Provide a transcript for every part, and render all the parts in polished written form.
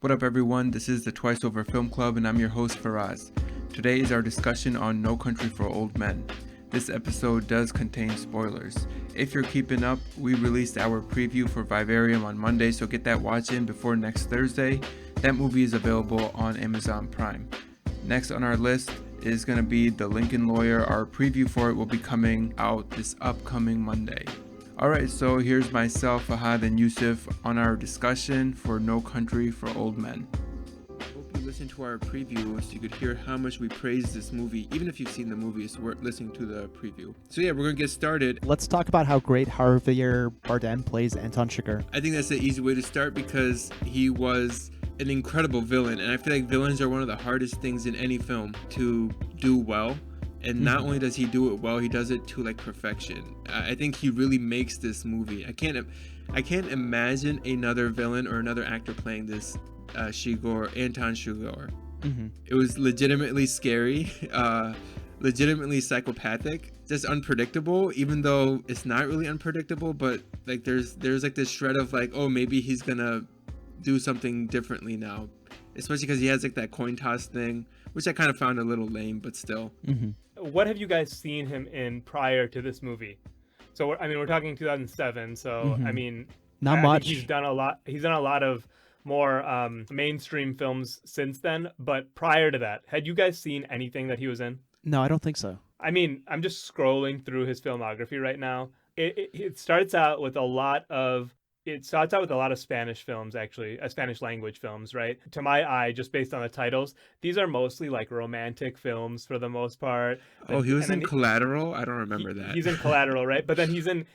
What up, everyone? This is the Twice Over Film Club, and I'm your host, Faraz. Today is our discussion on No Country for Old Men. This episode does contain spoilers. If you're keeping up, we released our preview for Vivarium on Monday, so get that watch in before next Thursday. That movie is available on Amazon Prime. Next on our list is going to be The Lincoln Lawyer. Our preview for it will be coming out this upcoming Monday. Alright, so here's myself, Fahad, and Yusuf on our discussion for No Country for Old Men. Hope you listened to our preview so you could hear how much we praise this movie. Even if you've seen the movie, it's worth listening to the preview. So yeah, we're going to get started. Let's talk about how great Javier Bardem plays Anton Chigurh. I think that's the easy way to start because he was an incredible villain, and I feel like villains are one of the hardest things in any film to do well. And not only does he do it well, he does it to like perfection. I think he really makes this movie. I can't imagine another villain or another actor playing this Anton Chigurh. It was legitimately scary, legitimately psychopathic, just unpredictable. Even though it's not really unpredictable, but like there's like this shred of like, oh, maybe he's gonna do something differently now, especially because he has like that coin toss thing, which I kind of found a little lame, but still. What have you guys seen him in prior to this movie? So we're talking 2007. So I mean, Not I much. think he's done a lot. He's done a lot of more mainstream films since then. But prior to that, had you guys seen anything that he was in? No, I don't think so. I mean, I'm just scrolling through his filmography right now. It starts out with a lot of Spanish films, actually, Spanish language films, right? To my eye, just based on the titles, these are mostly like romantic films for the most part. Oh, he was in Collateral? I don't remember that. He's in Collateral, right? But then he's in,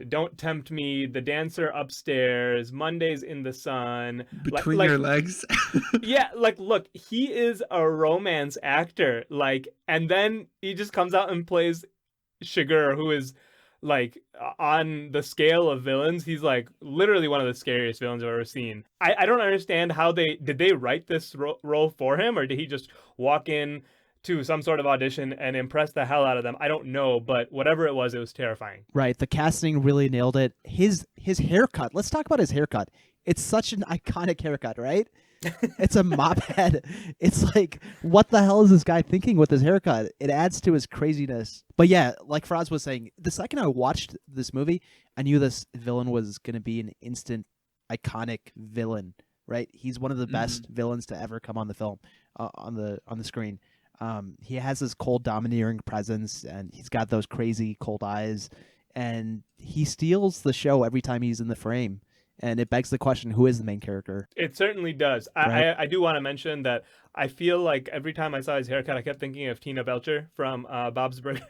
Don't Tempt Me, The Dancer Upstairs, Mondays in the Sun. Between Your Legs? Yeah, like, look, he is a romance actor, like, and then he just comes out and plays Chigurh, who is like on the scale of villains, he's like literally one of the scariest villains I've ever seen. I don't understand how did they write this role for him, or did he just walk in to some sort of audition and impress the hell out of them? I don't know, but whatever it was terrifying. Right, the casting really nailed it. His haircut. Let's talk about his haircut. It's such an iconic haircut, right? It's a mop head. It's like, what the hell is this guy thinking with his haircut? It adds to his craziness. But yeah, like Faraz was saying, the second I watched this movie, I knew this villain was going to be an instant iconic villain, right? He's one of the best villains to ever come on the film, on the screen. He has this cold, domineering presence, and he's got those crazy cold eyes, and he steals the show every time he's in the frame. And it begs the question, who is the main character? It certainly does. Right. I do want to mention that I feel like every time I saw his haircut, I kept thinking of Tina Belcher from Bob's Burgers,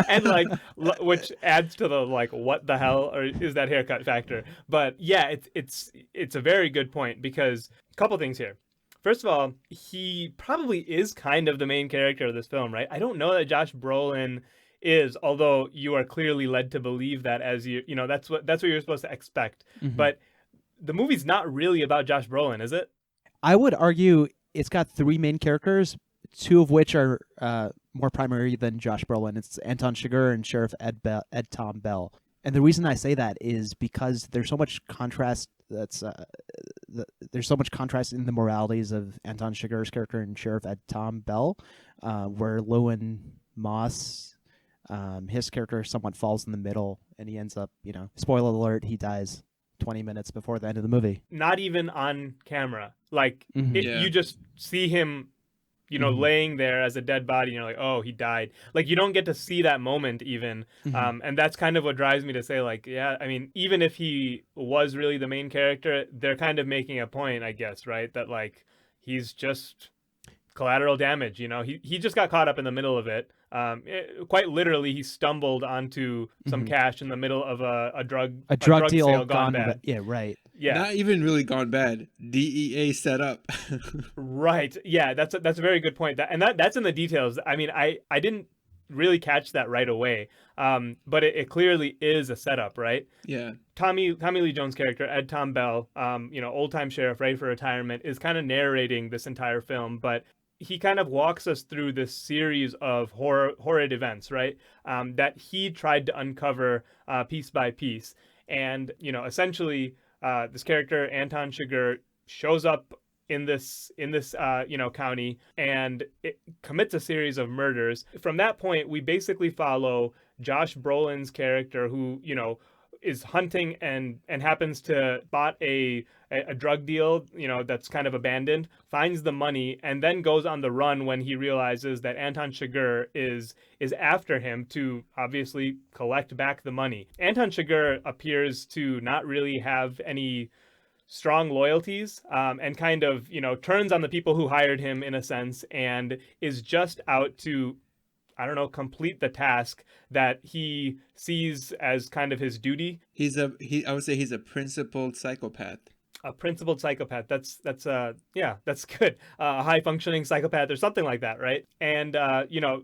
and like, which adds to the like, what the hell or is that haircut factor? But yeah, it's a very good point, because a couple things here. First of all, he probably is kind of the main character of this film, right? I don't know that Josh Brolin is, although you are clearly led to believe that, as that's what you're supposed to expect. But the movie's not really about Josh Brolin, is it? I would argue it's got three main characters, two of which are more primary than Josh Brolin. It's Anton Chigurh and Sheriff Ed Tom Bell. And the reason I say that is because there's so much contrast. There's so much contrast in the moralities of Anton Chigurh's character and Sheriff Ed Tom Bell, where Llewyn Moss, his character somewhat falls in the middle, and he ends up, spoiler alert, he dies 20 minutes before the end of the movie. Not even on camera. Like, Yeah. you just see him, laying there as a dead body, and you're like, oh, he died. Like, you don't get to see that moment even. And that's kind of what drives me to say, like, yeah, I mean, even if he was really the main character, they're kind of making a point, I guess, right? That, like, he's just collateral damage, he just got caught up in the middle of it. Quite literally, he stumbled onto some cash in the middle of a drug deal sale gone bad. Yeah, right. Yeah, Not even really gone bad. DEA set up. right. Yeah, that's a very good point. That's in the details. I mean, I didn't really catch that right away, but it clearly is a setup, right? Yeah. Tommy Lee Jones' character, Ed Tom Bell, old time sheriff ready for retirement, is kind of narrating this entire film, but he kind of walks us through this series of horrid events, right? That he tried to uncover piece by piece. And, essentially this character Anton Chigurh shows up in this county and it commits a series of murders. From that point, we basically follow Josh Brolin's character, who is hunting and happens to spot a drug deal that's kind of abandoned, finds the money, and then goes on the run when he realizes that Anton Chigurh is after him to obviously collect back the money. Anton Chigurh appears to not really have any strong loyalties, and kind of turns on the people who hired him in a sense, and is just out to, I don't know, complete the task that he sees as kind of his duty. I would say he's a principled psychopath. A principled psychopath. That's good. A high functioning psychopath or something like that, right? And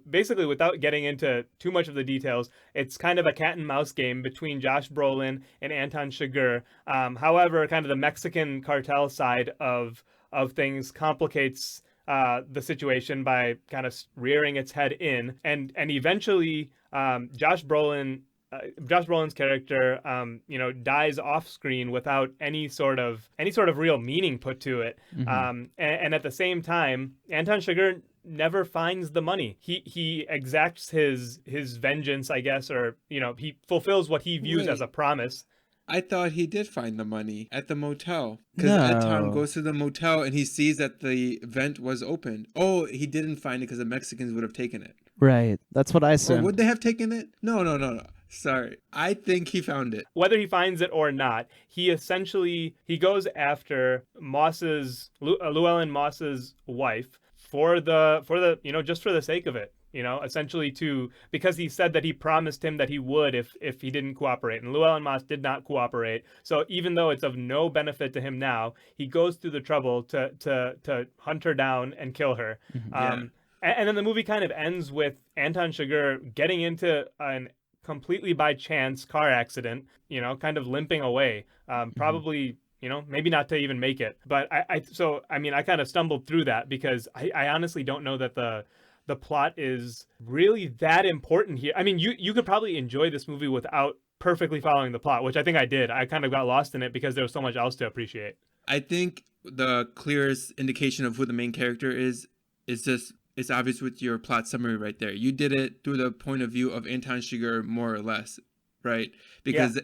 basically, without getting into too much of the details, it's kind of a cat and mouse game between Josh Brolin and Anton Chigurh. However, kind of the Mexican cartel side of things complicates the situation by kind of rearing its head in, and eventually Josh Brolin's character dies off screen without any sort of real meaning put to it. Mm-hmm. And at the same time, Anton Chigurh never finds the money. He exacts his vengeance, I guess, or he fulfills what he views as a promise. I thought he did find the money at the motel. Because Edtom goes to the motel and he sees that the vent was open. Oh, he didn't find it because the Mexicans would have taken it. Right. That's what I said. Or would they have taken it? No. Sorry. I think he found it. Whether he finds it or not, he goes after Llewellyn Moss's wife for the just for the sake of it. Essentially because he said that he promised him that he would if he didn't cooperate. And Llewellyn Moss did not cooperate. So even though it's of no benefit to him now, he goes through the trouble to hunt her down and kill her. Mm-hmm. And then the movie kind of ends with Anton Chigurh getting into an completely by chance car accident, kind of limping away. Probably, maybe not to even make it. But I kind of stumbled through that because I honestly don't know that the plot is really that important here. I mean, you could probably enjoy this movie without perfectly following the plot, which I think I did. I kind of got lost in it because there was so much else to appreciate. I think the clearest indication of who the main character is just, it's obvious with your plot summary right there. You did it through the point of view of Anton Chigurh, more or less, right? Because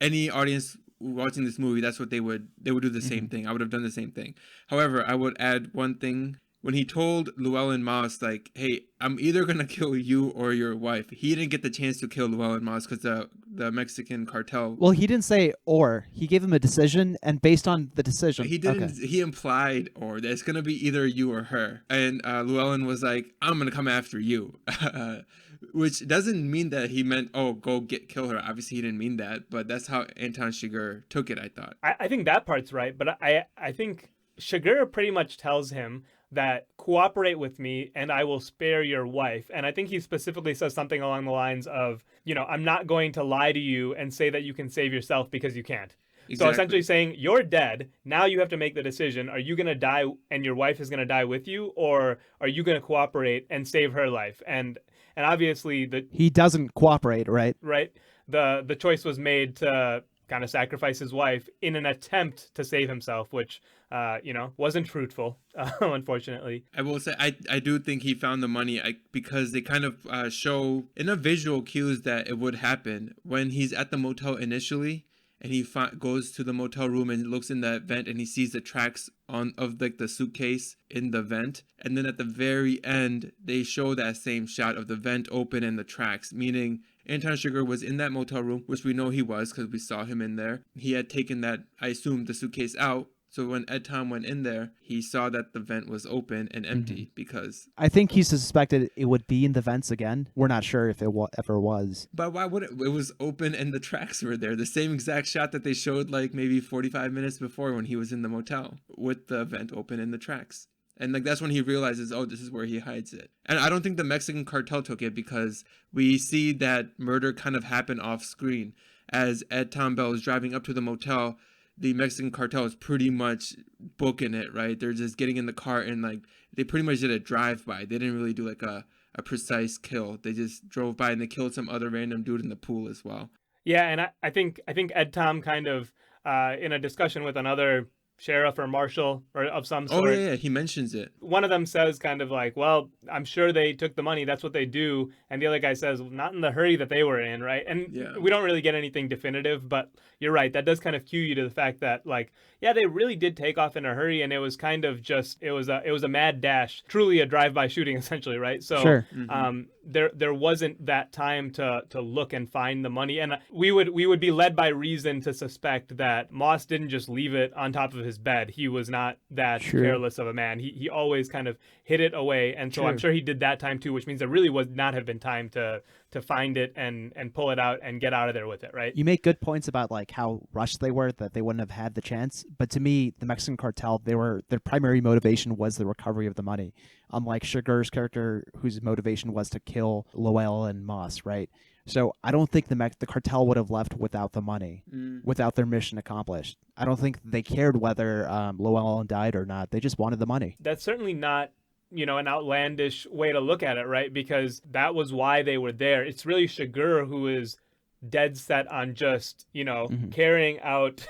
any audience watching this movie, that's what they would do the same thing. I would have done the same thing. However, I would add one thing. When he told Llewellyn Moss, like, hey, I'm either going to kill you or your wife, he didn't get the chance to kill Llewellyn Moss because the Mexican cartel... Well, he didn't say or. He gave him a decision, and based on the decision... He didn't. Okay. He implied or. That it's going to be either you or her. And Llewellyn was like, I'm going to come after you. Which doesn't mean that he meant, kill her. Obviously, he didn't mean that. But that's how Anton Chigurh took it, I thought. I think that part's right. But I think Chigurh pretty much tells him that cooperate with me and I will spare your wife. And I think he specifically says something along the lines of, I'm not going to lie to you and say that you can save yourself because you can't. Exactly. So essentially saying, you're dead. Now you have to make the decision. Are you going to die and your wife is going to die with you? Or are you going to cooperate and save her life? And obviously he doesn't cooperate, right? Right. The choice was made to kind of sacrifice his wife in an attempt to save himself, which wasn't fruitful, unfortunately. I will say I do think he found the money because they kind of show enough visual cues that it would happen. When he's at the motel initially and he goes to the motel room and looks in that vent and he sees the tracks of like the suitcase in the vent, and then at the very end they show that same shot of the vent open and the tracks, meaning Anton Chigurh was in that motel room, which we know he was because we saw him in there. He had taken that, I assume, the suitcase out. So when Edtom went in there, he saw that the vent was open and empty because... I think he suspected it would be in the vents again. We're not sure if it ever was. But why would it? It was open and the tracks were there. The same exact shot that they showed like maybe 45 minutes before when he was in the motel with the vent open and the tracks. And like that's when he realizes, this is where he hides it. And I don't think the Mexican cartel took it because we see that murder kind of happen off screen. As Edtom Bell is driving up to the motel, the Mexican cartel is pretty much booking it, right? They're just getting in the car and like they pretty much did a drive-by. They didn't really do like a precise kill. They just drove by and they killed some other random dude in the pool as well. Yeah, and I think Edtom kind of in a discussion with another sheriff or marshal or of some Oh sort. yeah, he mentions it. One of them says kind of like, well, I'm sure they took the money. That's what they do. And the other guy says, well, not in the hurry that they were in, right? And Yeah. we don't really get anything definitive, but you're right. That does kind of cue you to the fact that, like, yeah, they really did take off in a hurry, and it was kind of just it was a mad dash, truly a drive-by shooting, essentially, right? So Sure. there wasn't that time to look and find the money, and we would be led by reason to suspect that Moss didn't just leave it on top of his bed. He was not that True. careless of a man. He always kind of hid it away, and so I'm True. sure he did that time too, which means there really would not have been time to find it and pull it out and get out of there with it, right? You make good points about like how rushed they were, that they wouldn't have had the chance. But to me, the Mexican cartel, their primary motivation was the recovery of the money. Unlike Chigurh's character, whose motivation was to kill Lowell and Moss, right? So I don't think the cartel would have left without the money, without their mission accomplished. I don't think they cared whether Llewellyn died or not. They just wanted the money. That's certainly not, an outlandish way to look at it, right? Because that was why they were there. It's really Chigurh who is dead set on just, carrying out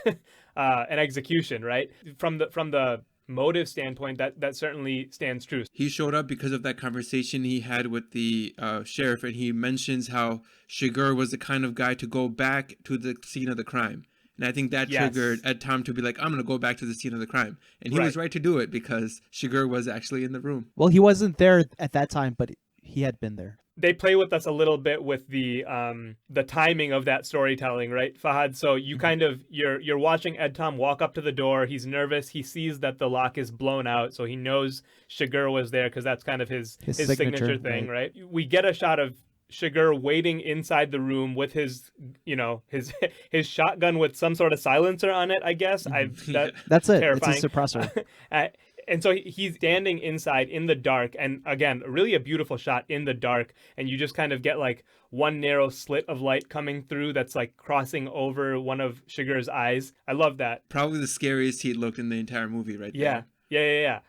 an execution, right? From the motive standpoint, that certainly stands true. He showed up because of that conversation he had with the sheriff, and he mentions how Chigurh was the kind of guy to go back to the scene of the crime. And I think that triggered Ed Tom to be like, I'm going to go back to the scene of the crime. And he was right to do it because Chigurh was actually in the room. Well, he wasn't there at that time, but he had been there. They play with us a little bit with the timing of that storytelling, right, Fahad? So you kind of you're watching Ed Tom walk up to the door. He's nervous. He sees that the lock is blown out, so he knows Chigurh was there because that's kind of his signature thing, right? We get a shot of Chigurh waiting inside the room with his his shotgun with some sort of silencer on it, I guess. That's it. Terrifying. It's a suppressor. And so he's standing inside in the dark, and again, really a beautiful shot in the dark, and you just kind of get like one narrow slit of light coming through that's like crossing over one of Chigurh's eyes. I love that. Probably the scariest he looked in the entire movie right there. Yeah.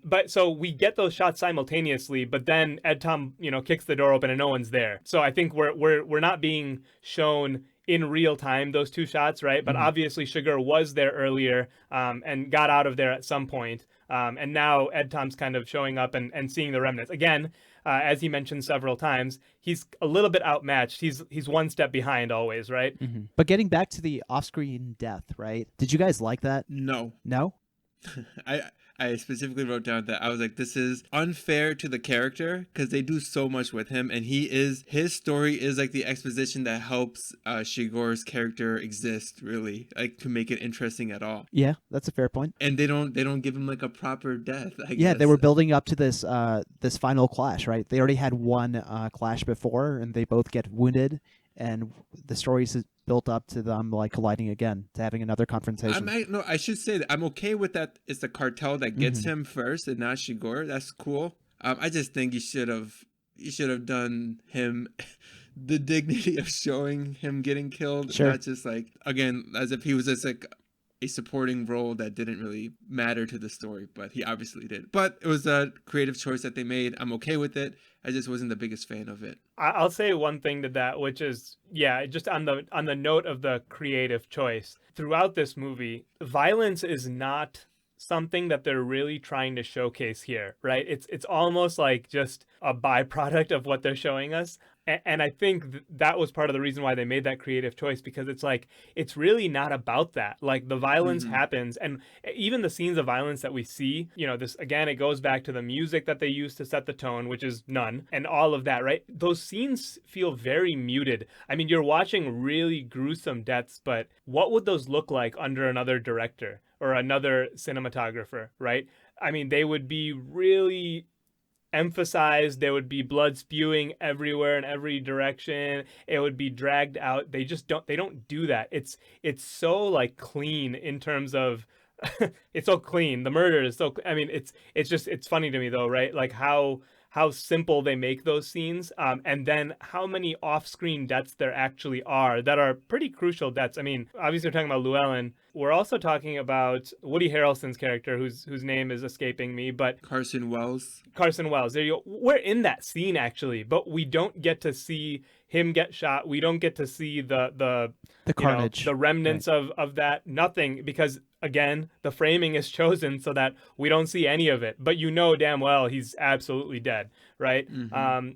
But so we get those shots simultaneously, but then Ed Tom, kicks the door open and no one's there. So I think we're not being shown in real time those two shots, right? But obviously Chigurh was there earlier and got out of there at some point. And now Ed Tom's kind of showing up and seeing the remnants. Again, as he mentioned several times, he's a little bit outmatched. He's one step behind always, right? But getting back to the off-screen death, right? Did you guys like that? No. No? I specifically wrote down that I was like, this is unfair to the character because they do so much with him, and his story is like the exposition that helps Chigurh's character exist, really, like to make it interesting at all. Yeah, that's a fair point. And they don't give him like a proper death. I Yeah, guess. they were building up to this this final clash, right? They already had one clash before, and they both get wounded, and the story's built up to them like colliding again, to having another confrontation. I should say that I'm okay with that. It's the cartel that gets him first, and not Chigurh. That's cool. I just think you should have done him the dignity of showing him getting killed, Sure. not just like again as if he was just like a supporting role that didn't really matter to the story, but he obviously did. But it was a creative choice that they made. I'm okay with it. I just wasn't the biggest fan of it. I'll say one thing to that, which is, just on the note of the creative choice. Throughout this movie, violence is not something that they're really trying to showcase here, right? It's almost like just a byproduct of what they're showing us. And I think that was part of the reason why they made that creative choice, because it's like, it's really not about that. Like the violence happens, and even the scenes of violence that we see, this again, it goes back to the music that they use to set the tone, which is none, and all of that, right? Those scenes feel very muted. I mean, you're watching really gruesome deaths, but what would those look like under another director or another cinematographer, right? I mean, they would be really emphasized. There would be blood spewing everywhere in every direction. It would be dragged out. They don't do that. It's so like clean in terms of it's so clean. The murder is so, I mean, it's funny to me though, right? Like how how simple they make those scenes, and then how many off-screen deaths there actually are that are pretty crucial deaths. I mean, obviously we're talking about Llewellyn. We're also talking about Woody Harrelson's character, whose name is escaping me, but Carson Wells. Carson Wells. There you go. We're in that scene actually, but we don't get to see him get shot. We don't get to see the carnage, the remnants of that. Nothing, because again, the framing is chosen so that we don't see any of it. But damn well he's absolutely dead, right?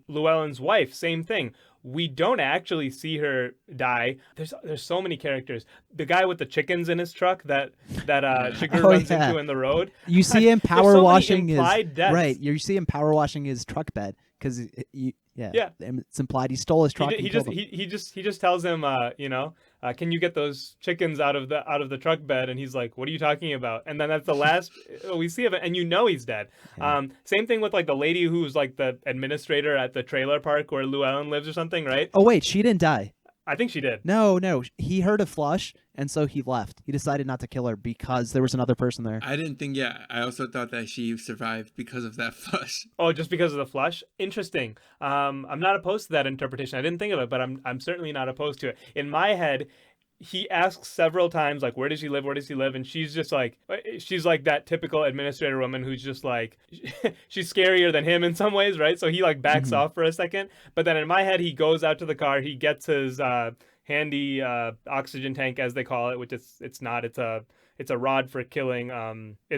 Llewellyn's wife, same thing. We don't actually see her die. There's so many characters. The guy with the chickens in his truck that Chigurh runs into in the road. You see him power washing his deaths. Right. You see him power washing his truck bed because it's implied he stole his truck. He just tells him, can you get those chickens out of the truck bed? And he's like, what are you talking about? And then that's the last we see of it, and he's dead. Yeah. Same thing with like the lady who's like the administrator at the trailer park where Llewellyn lives or something, right? Oh wait, she didn't die. I think she did. No, he heard a flush, and so he left. He decided not to kill her because there was another person there. I didn't think, I also thought that she survived because of that flush. Oh, just because of the flush? Interesting. I'm not opposed to that interpretation. I didn't think of it, but I'm certainly not opposed to it. In my head, he asks several times, like, where does he live? Where does he live? And she's like that typical administrator woman who's just like, she's scarier than him in some ways, right? So he like backs off for a second. But then in my head, he goes out to the car. He gets his handy oxygen tank, as they call it, which it's a rod for killing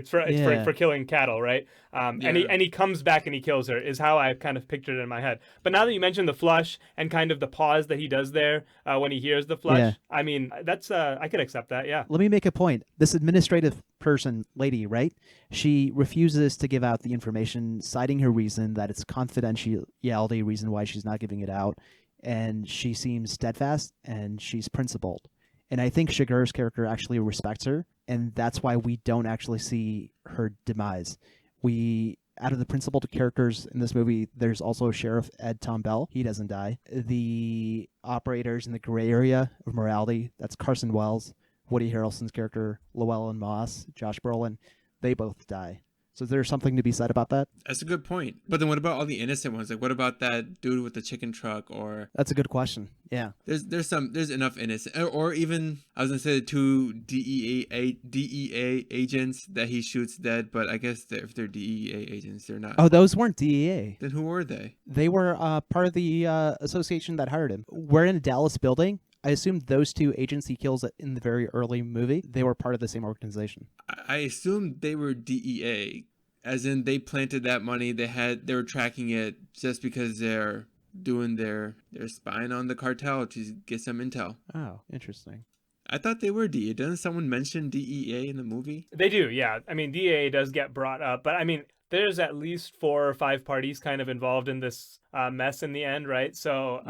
for killing cattle, right? And he comes back and he kills her, is how I kind of pictured it in my head. But now that you mentioned the flush and kind of the pause that he does there when he hears the flush, I mean, that's I could accept that. Yeah. Let me make a point. This administrative lady, right? She refuses to give out the information, citing her reason that it's confidentiality reason why she's not giving it out, and she seems steadfast and she's principled. And I think Chigurh's character actually respects her, and that's why we don't actually see her demise. Out of the principal characters in this movie, there's also Sheriff Ed Tom Bell. He doesn't die. The operators in the gray area of morality, that's Carson Wells, Woody Harrelson's character, Llewellyn Moss, Josh Brolin, they both die. So is there something to be said about that? That's a good point. But then what about all the innocent ones? Like, what about that dude with the chicken truck? Or that's a good question. Yeah. There's enough innocent, or even I was gonna say the two DEA agents that he shoots dead. But I guess if they're DEA agents, they're not. Oh, those weren't DEA. Then who were they? They were part of the association that hired him. We're in a Dallas building. I assumed those two agents he kills in the very early movie, they were part of the same organization. I assumed they were DEA, as in they planted that money. They were tracking it just because they're doing their spying on the cartel to get some intel. Oh, interesting. I thought they were DEA. Doesn't someone mention DEA in the movie? They do, yeah. I mean, DEA does get brought up, but I mean, there's at least 4 or 5 parties kind of involved in this mess in the end, right? So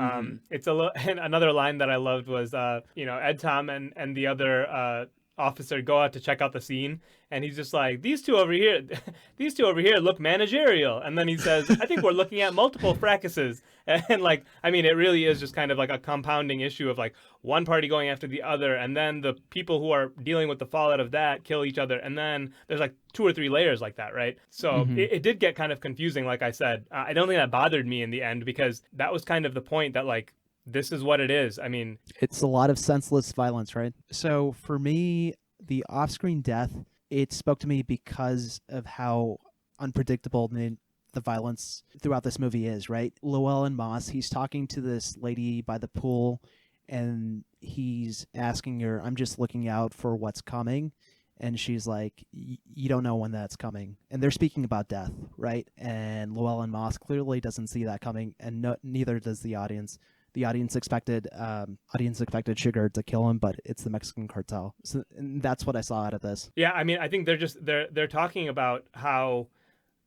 it's and another line that I loved was, Ed Tom and the other officer go out to check out the scene, and he's just like, these two over here look managerial, and then he says, I think we're looking at multiple fracases. And like, I mean, it really is just kind of like a compounding issue of like one party going after the other, and then the people who are dealing with the fallout of that kill each other, and then there's like 2 or 3 layers like that, right? So it did get kind of confusing, like I said. I don't think that bothered me in the end, because that was kind of the point that like, this is what it is. I mean, it's a lot of senseless violence, right? So for me, the off-screen death, it spoke to me because of how unpredictable the violence throughout this movie is, right? Llewellyn Moss, he's talking to this lady by the pool, and he's asking her, I'm just looking out for what's coming. And she's like, you don't know when that's coming. And they're speaking about death, right? And Llewellyn Moss clearly doesn't see that coming, and neither does the audience. The audience expected Chigurh to kill him, but it's the Mexican cartel. So and that's what I saw out of this. Yeah, I mean, I think they're talking about how,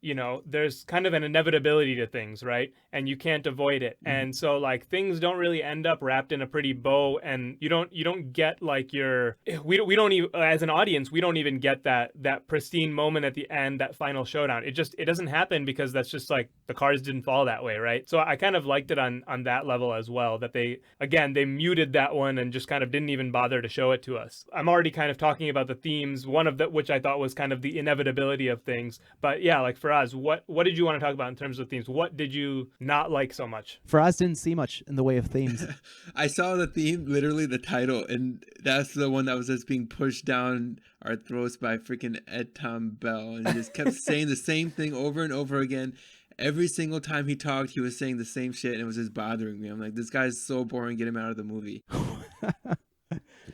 there's kind of an inevitability to things, right? And you can't avoid it. And so like things don't really end up wrapped in a pretty bow, and you don't get like we don't even, as an audience, we don't even get that pristine moment at the end, that final showdown. It doesn't happen, because that's just like the cards didn't fall that way, right? So I kind of liked it on that level as well, that they muted that one and just kind of didn't even bother to show it to us. I'm already kind of talking about the themes, one of which I thought was kind of the inevitability of things. But yeah, like for Faraz, what did you want to talk about in terms of themes? What did you not like so much? Faraz didn't see much in the way of themes. I saw the theme, literally the title, and that's the one that was just being pushed down our throats by freaking Ed Tom Bell, and he just kept saying the same thing over and over again. Every single time he talked, he was saying the same shit, and it was just bothering me. I'm like, this guy's so boring. Get him out of the movie.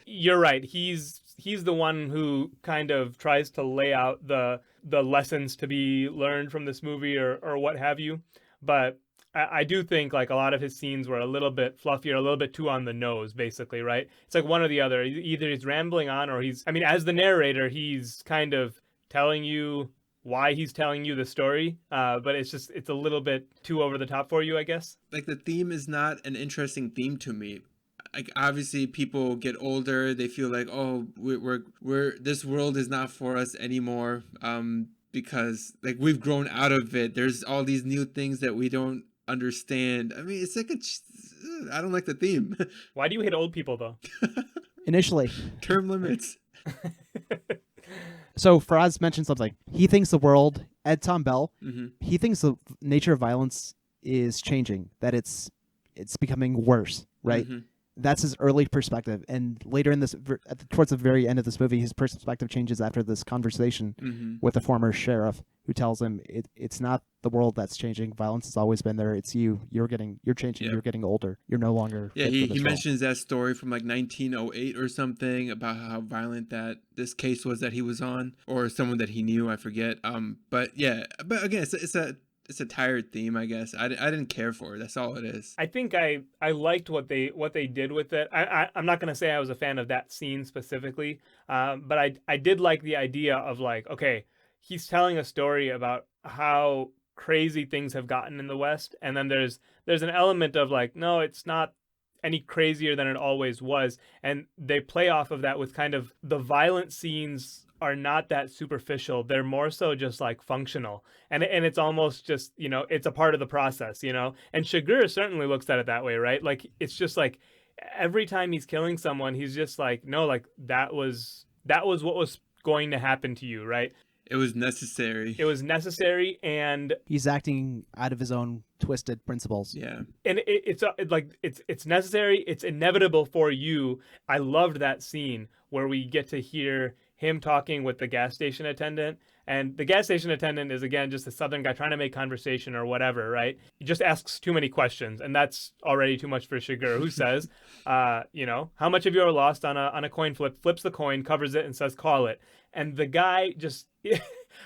You're right. He's the one who kind of tries to lay out the lessons to be learned from this movie or what have you. But I do think like a lot of his scenes were a little bit fluffier, a little bit too on the nose, basically, right? It's like one or the other. Either he's rambling on or as the narrator, he's kind of telling you why he's telling you the story, but it's a little bit too over the top for you, I guess. Like, the theme is not an interesting theme to me. Like, obviously people get older, they feel like, oh, we're this world is not for us anymore, because like we've grown out of it. There's all these new things that we don't understand. I mean, it's like I don't like the theme. Why do you hate old people though? Initially. Term limits. So Faraz mentioned something. He thinks the world, Ed Tom Bell, he thinks the nature of violence is changing, that it's becoming worse, right? That's his early perspective, and later in this, towards the very end of this movie, his perspective changes after this conversation with the former sheriff, who tells him it's not the world that's changing. Violence has always been there. It's you. You're changing. Yep. You're getting older. You're no longer. Yeah, fit for he this role. mentions that story from like 1908 or something about how violent that this case was that he was on, or someone that he knew. I forget. But again, it's a tired theme, I guess. I didn't care for it. That's all it is. I think I liked what they did with it. I'm not going to say I was a fan of that scene specifically, but I did like the idea of like, okay, he's telling a story about how crazy things have gotten in the West, and then there's an element of like, no, it's not any crazier than it always was, and they play off of that with kind of the violent scenes are not that superficial. They're more so just like functional. And it's almost just, it's a part of the process, And Chigurh certainly looks at it that way, right? Like, it's just like every time he's killing someone, he's just like, no, like that was what was going to happen to you, right? It was necessary. It was necessary, and he's acting out of his own twisted principles. Yeah. And it's necessary. It's inevitable for you. I loved that scene where we get to hear him talking with the gas station attendant, and the gas station attendant is again just a Southern guy trying to make conversation or whatever, right? He just asks too many questions, and that's already too much for Chigurh, who says, how much of you are lost on a coin flip? Flips the coin, covers it, and says, "Call it." And the guy just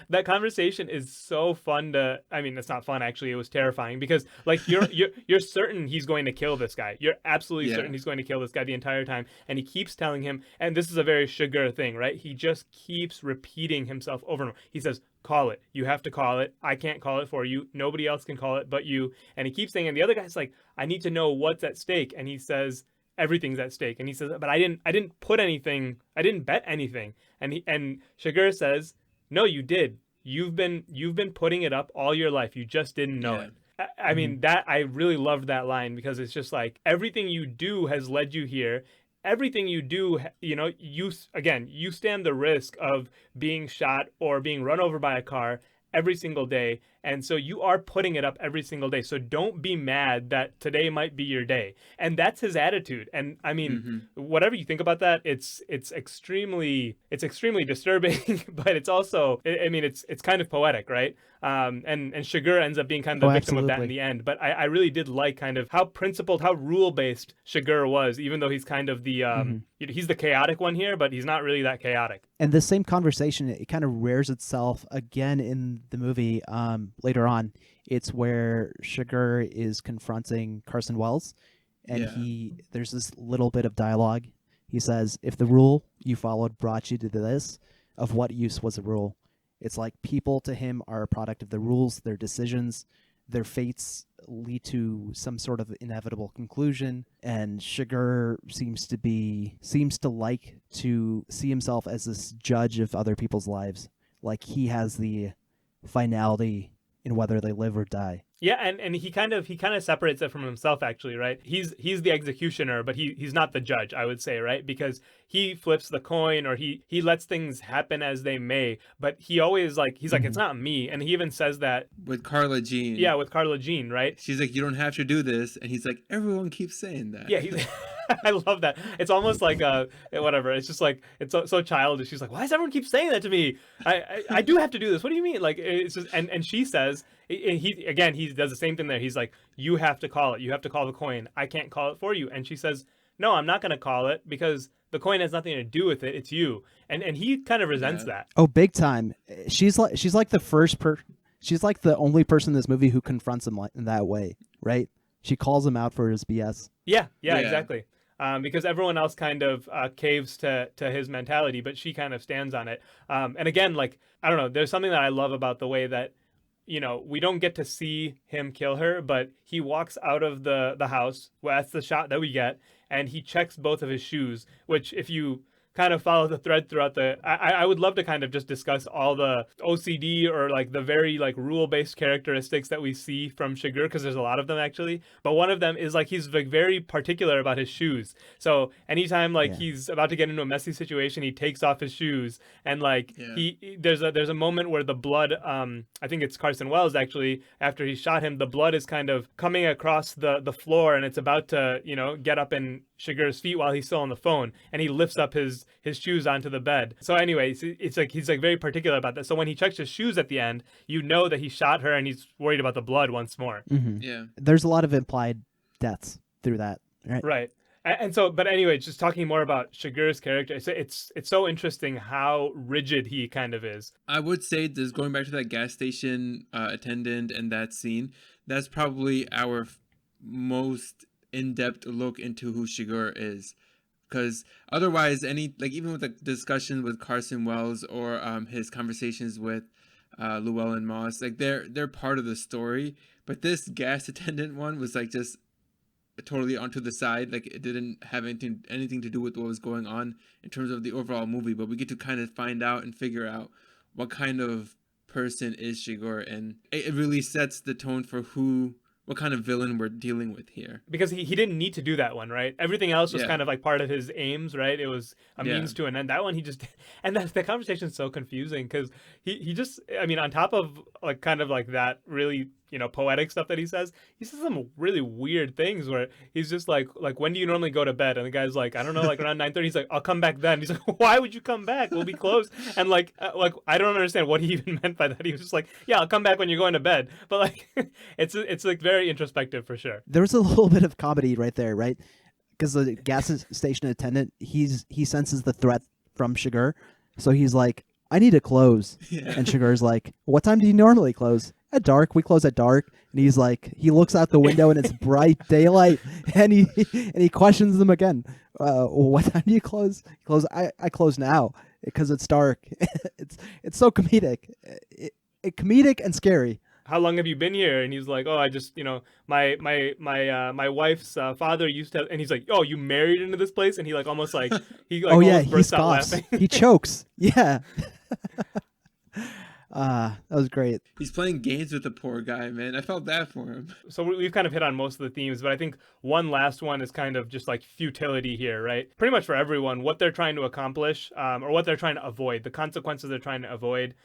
that conversation is so fun it's not fun actually, it was terrifying, because like you're certain he's going to kill this guy. You're absolutely certain he's going to kill this guy the entire time, and he keeps telling him, and this is a very Chigurh thing, right? He just keeps repeating himself over and over. He says, "Call it. You have to call it. I can't call it for you. Nobody else can call it but you." And he keeps saying, and the other guy's like, "I need to know what's at stake." And he says, "Everything's at stake." And he says, "But I didn't put anything. I didn't bet anything." And Chigurh says, "No, you did. You've been putting it up all your life. You just didn't know it." I mean, that I really loved that line, because it's just like everything you do has led you here. Everything you do, you stand the risk of being shot or being run over by a car every single day. And so you are putting it up every single day. So don't be mad that today might be your day. And that's his attitude. And I mean, whatever you think about that, it's extremely disturbing, but it's also, it's kind of poetic, right? And Chigurh ends up being kind of the victim of that in the end. But I really did like kind of how principled, how rule-based Chigurh was, even though he's kind of the, he's the chaotic one here, but he's not really that chaotic. And the same conversation, it kind of rears itself again in the movie later on. It's where Chigurh is confronting Carson Wells, and there's this little bit of dialogue. He says, "If the rule you followed brought you to this, of what use was the rule?" It's like people to him are a product of the rules, their decisions, their fates lead to some sort of inevitable conclusion, and Chigurh seems to like to see himself as this judge of other people's lives, like he has the finality in whether they live or die. Yeah, and he kind of separates it from himself actually, right? He's the executioner, but he's not the judge, I would say, right? Because he flips the coin or he lets things happen as they may, but he always like he's like it's not me, and he even says that With Carla Jean. yeah, with Carla Jean, right? She's like, you don't have to do this. And he's like, everyone keeps saying that. Yeah, he's I love that. It's almost like whatever. It's just like it's so childish. She's like, why does everyone keep saying that to me? I do have to do this. What do you mean? Like it's just and she says he does the same thing there. He's like, you have to call it. You have to call the coin. I can't call it for you. And she says, no, I'm not going to call it because the coin has nothing to do with it. It's you. And he kind of resents that. Oh, big time. She's like the she's like the only person in this movie who confronts him in that way, right? She calls him out for his BS. Yeah, exactly. Because everyone else kind of caves to his mentality, but she kind of stands on it. And again, like, I don't know, there's something that I love about the way that, you know, we don't get to see him kill her, but he walks out of the house. Well, that's the shot that we get. And he checks both of his shoes, which if you kind of follow the thread throughout I would love to kind of just discuss all the OCD or like the very like rule-based characteristics that we see from Chigurh, because there's a lot of them actually, but one of them is like he's like very particular about his shoes. So anytime like he's about to get into a messy situation, he takes off his shoes, and like there's a moment where the blood, I think it's Carson Wells actually, after he shot him, the blood is kind of coming across the floor, and it's about to, you know, get up in Chigurh's feet while he's still on the phone, and he lifts up his shoes onto the bed. So anyway, it's like he's like very particular about that. So when he checks his shoes at the end, you know that he shot her and he's worried about the blood once more. Mm-hmm. Yeah. There's a lot of implied deaths through that, right? Right. And so, but anyway, just talking more about Chigurh's character, it's so interesting how rigid he kind of is. I would say this, going back to that gas station attendant and that scene, that's probably our most in-depth look into who Chigurh is. Because otherwise, even with the discussion with Carson Wells or his conversations with Llewellyn Moss, like they're part of the story. But this gas attendant one was like just totally onto the side. Like it didn't have anything to do with what was going on in terms of the overall movie. But we get to kind of find out and figure out what kind of person is Chigurh, and it really sets the tone for what kind of villain we're dealing with here. Because he didn't need to do that one, right? Everything else was kind of like part of his aims, right? It was a means to an end. That one he just, and the conversation is so confusing because he just, I mean, on top of like kind of like that really, you know, poetic stuff that he says some really weird things where he's just like when do you normally go to bed? And the guy's like, I don't know, like around 9:30. He's like, I'll come back then. He's like, why would you come back? We'll be closed. And like I don't understand what he even meant by that. He was just like, yeah, I'll come back when you're going to bed. But like it's like very introspective for sure. There was a little bit of comedy right there, right? Because the gas station attendant, he senses the threat from Chigurh, so he's like, I need to close. And Chigurh's like, what time do you normally close? At dark. We close at dark. And he's like, he looks out the window and it's bright daylight, and he questions them again. What time do you close? He close. I close now because it's dark. It's so comedic, comedic and scary. How long have you been here? And he's like, oh, I just, you know, my wife's father used to, and he's like, oh, you married into this place? And he like almost like he like almost bursts out laughing. He chokes. Yeah. That was great. He's playing games with the poor guy, man. I felt bad for him. So we've kind of hit on most of the themes, but I think one last one is kind of just like futility here, right? Pretty much for everyone, what they're trying to accomplish or what they're trying to avoid, the consequences they're trying to avoid,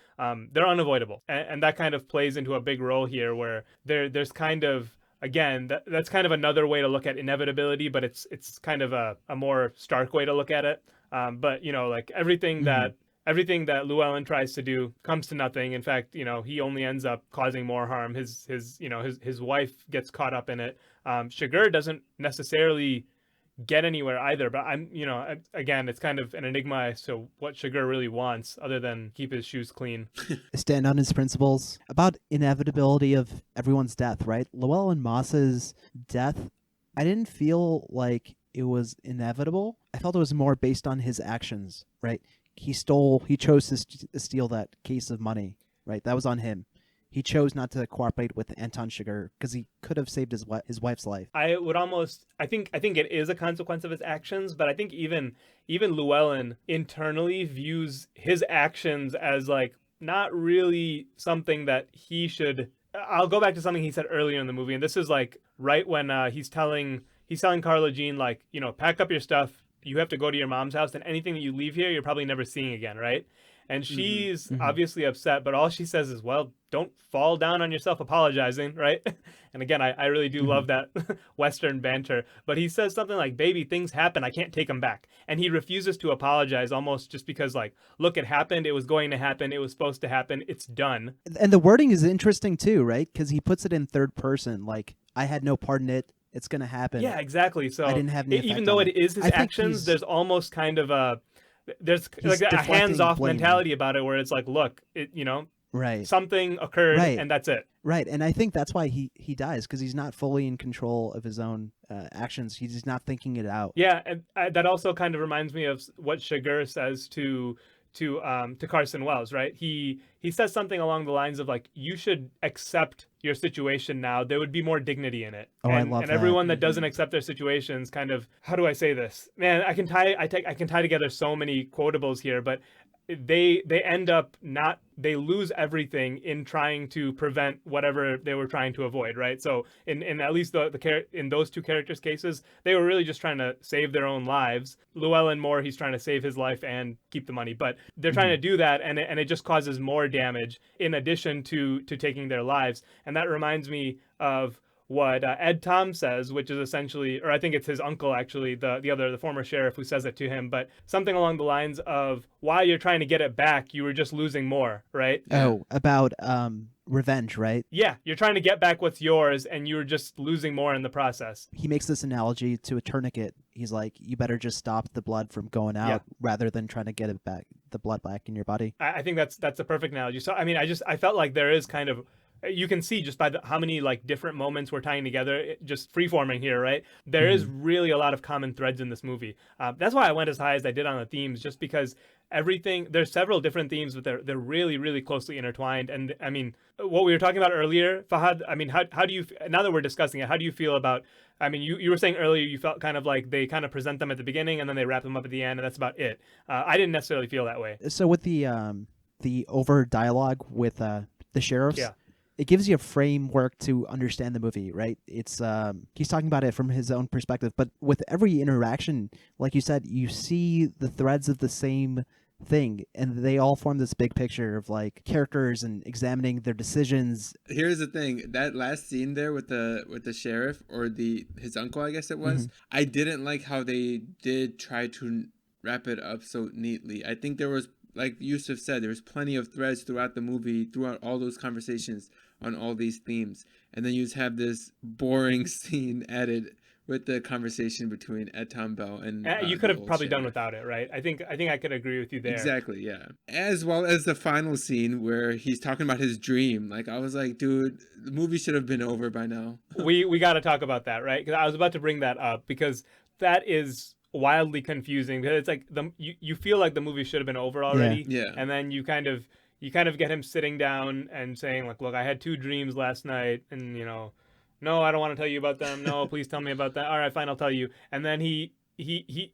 they're unavoidable. And that kind of plays into a big role here where there's kind of, again, that's kind of another way to look at inevitability, but it's kind of a more stark way to look at it. But, you know, like everything that Llewellyn tries to do comes to nothing. In fact, you know, he only ends up causing more harm. His wife gets caught up in it. Chigurh doesn't necessarily get anywhere either. But again, it's kind of an enigma as to what Chigurh really wants, other than keep his shoes clean. Stand on his principles about inevitability of everyone's death. Right, Llewellyn Moss's death, I didn't feel like it was inevitable. I felt it was more based on his actions. Right. He chose to steal that case of money, right? That was on him. He chose not to cooperate with Anton Chigurh because he could have saved his wife's life. I think it is a consequence of his actions, but I think even Llewellyn internally views his actions as like not really something that he should. I'll go back to something he said earlier in the movie, and this is like right when he's telling Carla Jean, like, you know, pack up your stuff. You have to go to your mom's house, and anything that you leave here, you're probably never seeing again, right? And she's obviously upset, but all she says is, well, don't fall down on yourself apologizing, right? And again, I really do love that Western banter. But he says something like, baby, things happen. I can't take them back. And he refuses to apologize almost just because, like, look, it happened. It was going to happen. It was supposed to happen. It's done. And the wording is interesting too, right? Because he puts it in third person, like, I had no part in it. It's going to happen. Yeah, exactly. So I didn't have any even effect though on it is his I think actions, there's almost kind of there's He's like a deflecting hands-off blame. mentality about it where it's like, look, you know, Right. something occurred Right. and that's it. Right, and I think that's why he dies, because he's not fully in control of his own actions. He's not thinking it out. Yeah, and that also kind of reminds me of what Chigurh says to Carson Wells, right? He says something along the lines of like, you should accept your situation now. There would be more dignity in it. Oh, and, I love and that. everyone that doesn't accept their situations kind of, how do I say this? Man, I can tie together so many quotables here, but they end up they lose everything in trying to prevent whatever they were trying to avoid, right? So in at least in those two characters' cases, they were really just trying to save their own lives. Llewellyn Moore, he's trying to save his life and keep the money, but they're trying to do that, and it just causes more damage in addition to taking their lives. And that reminds me of what Ed Tom says, which is essentially, or I think it's his uncle actually, the former sheriff who says it to him, but something along the lines of, while you're trying to get it back, you were just losing more, right? Oh, about revenge, right? Yeah, you're trying to get back what's yours, and you were just losing more in the process. He makes this analogy to a tourniquet. He's like, you better just stop the blood from going out rather than trying to get it back, the blood back in your body. I think that's a perfect analogy. So I mean, I felt like there is kind of, you can see just by how many like different moments we're tying together, just freeforming here, right? There is really a lot of common threads in this movie. That's why I went as high as I did on the themes, just because there's several different themes, but they're really, really closely intertwined. And I mean, what we were talking about earlier, Fahad, I mean, how do you, now that we're discussing it, how do you feel about, I mean, you were saying earlier you felt kind of like they kind of present them at the beginning and then they wrap them up at the end, and that's about it. I didn't necessarily feel that way. So with the over dialogue with the sheriffs, Yeah. it gives you a framework to understand the movie, right? It's he's talking about it from his own perspective, but with every interaction, like you said, you see the threads of the same thing, and they all form this big picture of like characters and examining their decisions. Here's the thing: that last scene there with the sheriff or his uncle, I guess it was. I didn't like how they did try to wrap it up so neatly. I think there was, like Yusuf said, there was plenty of threads throughout the movie, throughout all those conversations on all these themes, and then you just have this boring scene added with the conversation between Ed Tom Bell and you could the have old probably done sheriff. without it, right? I think I could agree with you there. Exactly, yeah. As well as the final scene where he's talking about his dream. Like, I was like, dude, the movie should have been over by now. we got to talk about that, right? Because I was about to bring that up, because that is wildly confusing. Because it's like you feel like the movie should have been over already, Yeah. and then you kind of get him sitting down and saying like, look, I had 2 dreams last night, and no, I don't want to tell you about them. No, please tell me about that. All right, fine, I'll tell you. And then he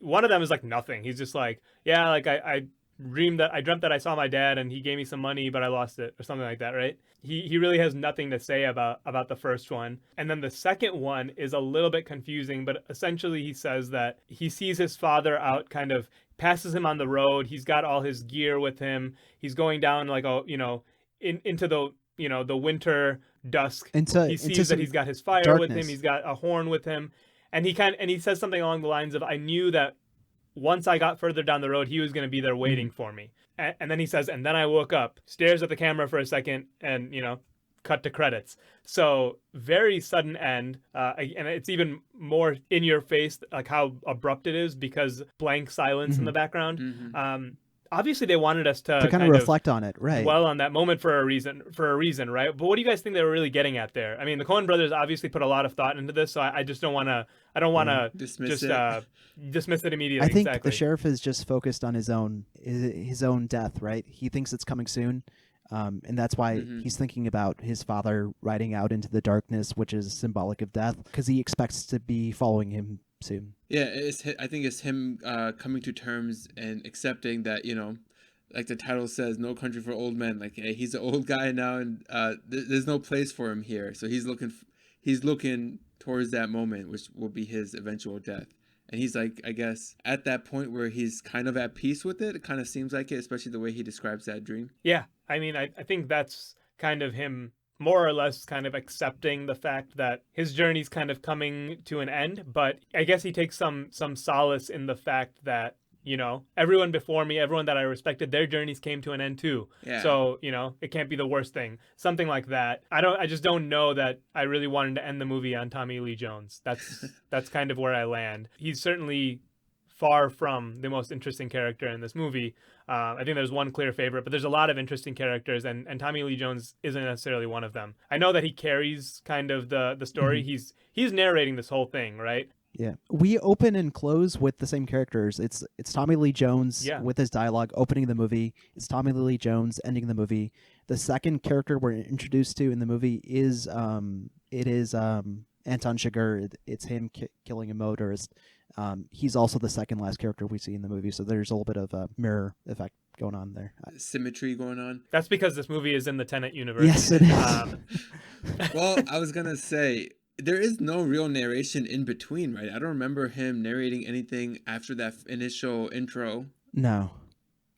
one of them is like nothing. He's just like, yeah, like I dreamt that I saw my dad and he gave me some money, but I lost it, or something like that, right? He really has nothing to say about the first one. And then the second one is a little bit confusing, but essentially he says that he sees his father out, kind of passes him on the road. He's got all his gear with him. He's going down like into the winter dusk. He sees that he's got his fire darkness with him. He's got a horn with him, and he says something along the lines of, "I knew that once I got further down the road, he was going to be there waiting for me." And then he says, "And then I woke up," stares at the camera for a second, and cut to credits. So very sudden end, and it's even more in your face, like how abrupt it is, because blank silence in the background. Obviously they wanted us to kind of reflect on it, right? Dwell on that moment for a reason, right? But what do you guys think they were really getting at there? I mean, the Coen brothers obviously put a lot of thought into this, so I just don't want to Dismiss it immediately. I think exactly. the sheriff is just focused on his own death, right? He thinks it's coming soon, and that's why he's thinking about his father riding out into the darkness, which is symbolic of death, because he expects to be following him soon. Yeah, I think it's him coming to terms and accepting that, like the title says, No Country for Old Men. Like, hey, he's an old guy now, and there's no place for him here. So he's looking towards that moment, which will be his eventual death. And he's like, I guess, at that point where he's kind of at peace with it. It kind of seems like it, especially the way he describes that dream. Yeah, I mean, I think that's kind of him more or less kind of accepting the fact that his journey's kind of coming to an end. But I guess he takes some solace in the fact that, you know, everyone before me, everyone that I respected, their journeys came to an end too. Yeah. So, you know, it can't be the worst thing. Something like that. I just don't know that I really wanted to end the movie on Tommy Lee Jones. That's kind of where I land. He's certainly far from the most interesting character in this movie. I think there's one clear favorite, but there's a lot of interesting characters, and Tommy Lee Jones isn't necessarily one of them. I know that he carries kind of the story. Mm-hmm. He's narrating this whole thing, right? Yeah, we open and close with the same characters. It's Tommy Lee Jones with his dialogue opening the movie. It's Tommy Lee Jones ending the movie. The second character we're introduced to in the movie is Anton Chigurh. It's him killing a motorist. He's also the second last character we see in the movie, so there's a little bit of a mirror effect going on there. Symmetry going on. That's because this movie is in the Tenet universe. Yes, it is. Well, I was gonna say, there is no real narration in between, right? I don't remember him narrating anything after that initial intro. No.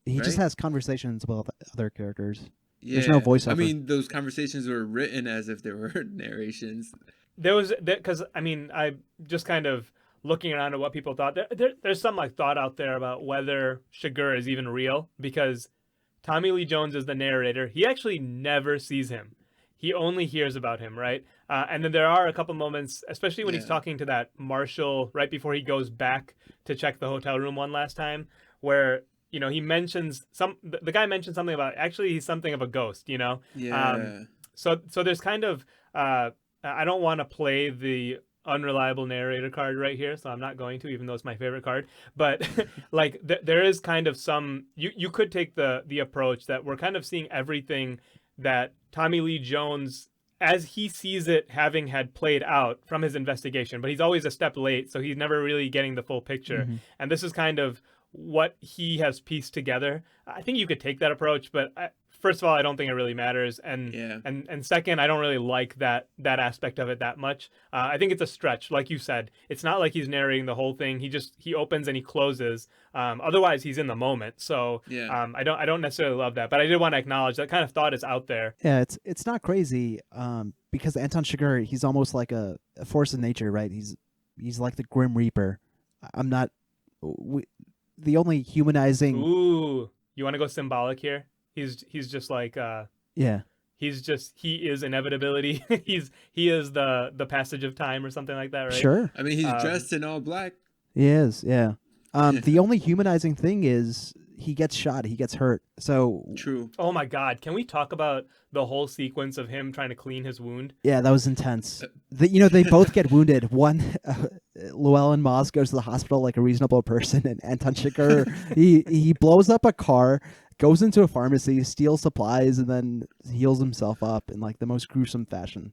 He just Right? has conversations with other characters. Yeah. There's no voiceover. I mean, those conversations were written as if they were narrations. Because I mean, I just kind of looking around at what people thought. There's some like thought out there about whether Chigurh is even real, because Tommy Lee Jones is the narrator. He actually never sees him. He only hears about him, right? And then there are a couple moments, especially when he's talking to that marshal right before he goes back to check the hotel room one last time, where, you know, he mentions the guy mentioned something about actually he's something of a ghost, you know? Yeah. So there's kind of I don't want to play the unreliable narrator card right here, so I'm not going to, even though it's my favorite card. But like there is kind of some you could take the approach that we're kind of seeing everything that Tommy Lee Jones, as he sees it, having had played out from his investigation, but he's always a step late, so he's never really getting the full picture. Mm-hmm. And this is kind of what he has pieced together. I think you could take that approach, but first of all, I don't think it really matters, and second, I don't really like that aspect of it that much. I think it's a stretch, like you said. It's not like he's narrating the whole thing. He opens and he closes. Otherwise, he's in the moment. So I don't necessarily love that, but I did want to acknowledge that kind of thought is out there. Yeah, it's not crazy because Anton Chigurh, he's almost like a force of nature, right? He's like the Grim Reaper. The only humanizing. Ooh, you want to go symbolic here? He's just like yeah. He is inevitability. he is the passage of time or something like that, right? Sure. I mean, he's dressed in all black. He is, yeah. The only humanizing thing is he gets shot, he gets hurt. So True. Oh my God, can we talk about the whole sequence of him trying to clean his wound? yeah, that was intense. They both get wounded. One, Llewellyn Moss goes to the hospital like a reasonable person, and Anton Chigurh, he blows up a car, goes into a pharmacy, steals supplies, and then heals himself up in like the most gruesome fashion.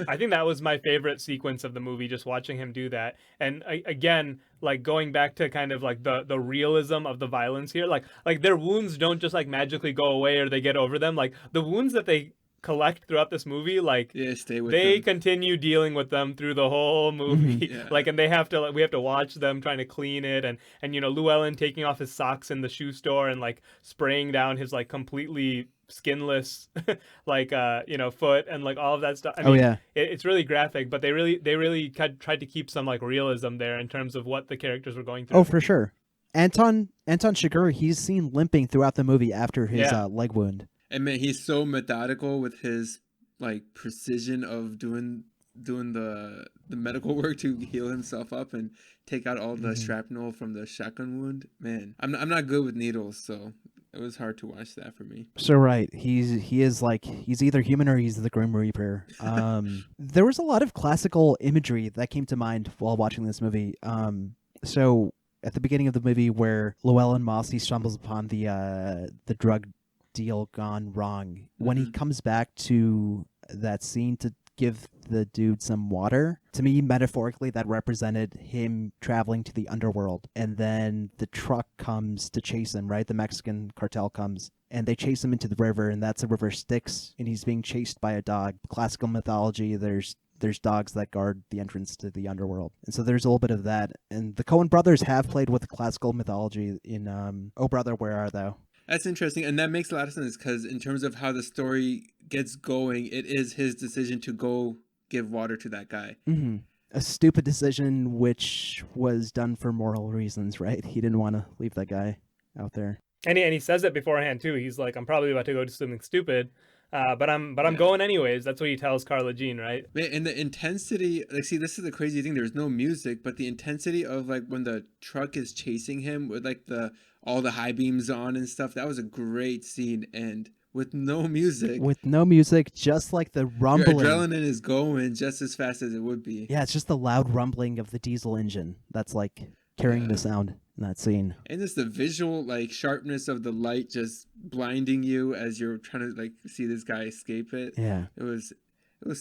I think that was my favorite sequence of the movie, just watching him do that. And again, like going back to kind of like the realism of the violence here, like their wounds don't just like magically go away or they get over them. Like the wounds that they collect throughout this movie, like stay with they them. continue dealing with them through the whole movie. Yeah. Like, and we have to watch them trying to clean it, and you know, Llewellyn taking off his socks in the shoe store and like spraying down his like completely skinless like you know, foot, and like all of that stuff. I mean, it's really graphic, but they really tried to keep some like realism there in terms of what the characters were going through. Oh, for sure. Anton Chigurh, he's seen limping throughout the movie after his leg wound. And man, he's so methodical with his like precision of doing the medical work to heal himself up and take out all the shrapnel from the shotgun wound. Man, I'm not good with needles, so it was hard to watch that for me. So right, he is like, he's either human or he's the Grim Reaper. There was a lot of classical imagery that came to mind while watching this movie. So at the beginning of the movie, where Llewellyn Moss stumbles upon the drug deal gone wrong, when he comes back to that scene to give the dude some water. To me, metaphorically, that represented him traveling to the underworld. And then the truck comes to chase him, right? The Mexican cartel comes. And they chase him into the river, and that's the river Styx, and he's being chased by a dog. Classical mythology, there's dogs that guard the entrance to the underworld. And so there's a little bit of that. And the Coen brothers have played with classical mythology in Oh Brother, Where Art Thou? That's interesting, and that makes a lot of sense because in terms of how the story gets going, it is his decision to go give water to that guy. Mm-hmm. A stupid decision which was done for moral reasons, right? He didn't want to leave that guy out there. And he says it beforehand too. He's like, I'm probably about to go do something stupid, but I'm going anyways. That's what he tells Carla Jean, right? And the intensity, like, see, this is the crazy thing. There's no music, but the intensity of like when the truck is chasing him with like all the high beams on and stuff. That was a great scene, and with no music. With no music, just like the rumbling. Your adrenaline is going just as fast as it would be. Yeah, it's just the loud rumbling of the diesel engine that's like carrying the sound in that scene. And it's the visual like sharpness of the light just blinding you as you're trying to like see this guy escape it. Yeah. It was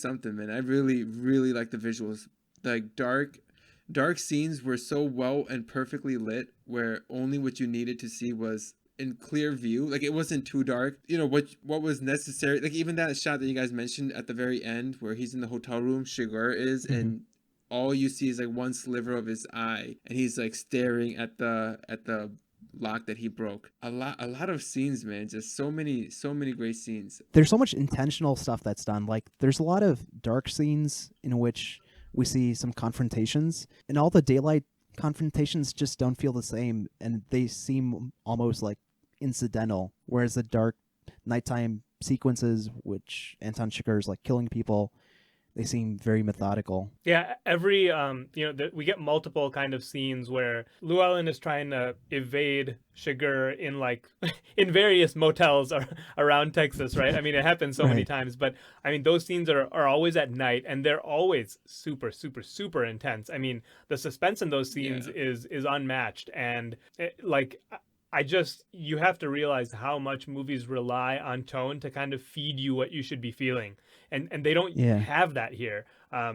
something, man. I really, really like the visuals. Like dark scenes were so well and perfectly lit where only what you needed to see was in clear view. Like it wasn't too dark. You know, what was necessary. Like even that shot that you guys mentioned at the very end where he's in the hotel room, Shigur is, and all you see is like one sliver of his eye, and he's like staring at the lock that he broke. A lot of scenes, man. Just so many great scenes. There's so much intentional stuff that's done. Like there's a lot of dark scenes in which we see some confrontations, and all the daylight confrontations just don't feel the same, and they seem almost like incidental. Whereas the dark nighttime sequences, which Anton Chigurh is like killing people, they seem very methodical. Yeah, every we get multiple kind of scenes where Llewellyn is trying to evade Chigurh in like in various motels around Texas, right? I mean, it happens so many times, but I mean, those scenes are always at night, and they're always super, super, super intense. I mean, the suspense in those scenes is unmatched, and you have to realize how much movies rely on tone to kind of feed you what you should be feeling. And they don't have that here.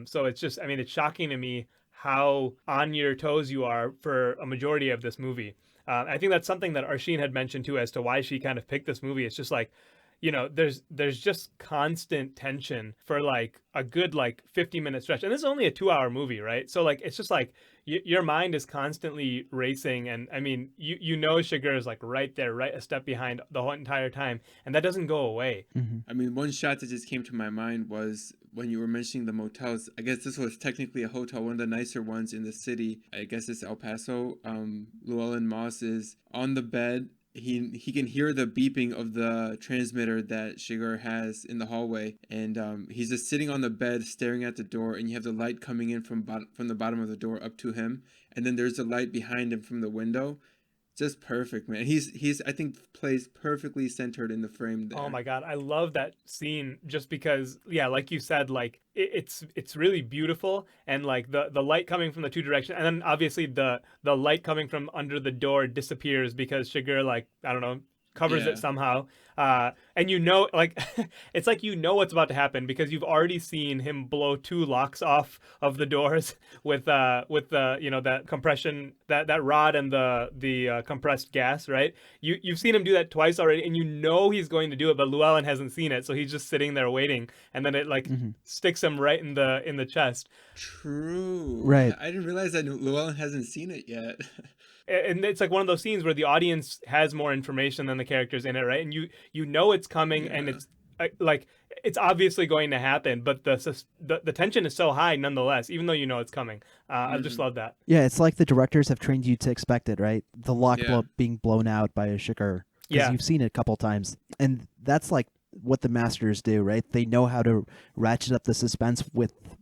So it's just, I mean, it's shocking to me how on your toes you are for a majority of this movie. I think that's something that Arshin had mentioned too as to why she kind of picked this movie. It's just like, you know, there's just constant tension for like a good like 50-minute stretch. And this is only a 2-hour movie, right? So like, it's just like your mind is constantly racing. And I mean, you know, Chigurh is like right there, right a step behind the whole entire time. And that doesn't go away. Mm-hmm. I mean, one shot that just came to my mind was when you were mentioning the motels. I guess this was technically a hotel, one of the nicer ones in the city. I guess it's El Paso. Llewellyn Moss is on the bed. He can hear the beeping of the transmitter that Chigurh has in the hallway, and he's just sitting on the bed staring at the door, and you have the light coming in from the bottom of the door up to him, and then there's the light behind him from the window. Just perfect, man. He's I think plays perfectly centered in the frame there. Oh my God, I love that scene just because, yeah, like you said, like it's really beautiful, and like the light coming from the two directions, and then obviously the light coming from under the door disappears because Chigurh, like, I don't know, covers it somehow, and you know, like it's like you know what's about to happen because you've already seen him blow 2 locks off of the doors with the you know, that compression, that rod and the compressed gas, right? You've seen him do that twice already, and you know he's going to do it, but Llewellyn hasn't seen it, so he's just sitting there waiting, and then it like sticks him right in the chest. True. Right. I didn't realize that Llewellyn hasn't seen it yet. And it's like one of those scenes where the audience has more information than the characters in it, right? And you know it's coming, and it's like it's obviously going to happen, but the tension is so high nonetheless, even though you know it's coming. I just love that. Yeah, it's like the directors have trained you to expect it, right? The lock being blown out by a Chigurh. Because you've seen it a couple times. And that's like what the masters do, right? They know how to ratchet up the suspense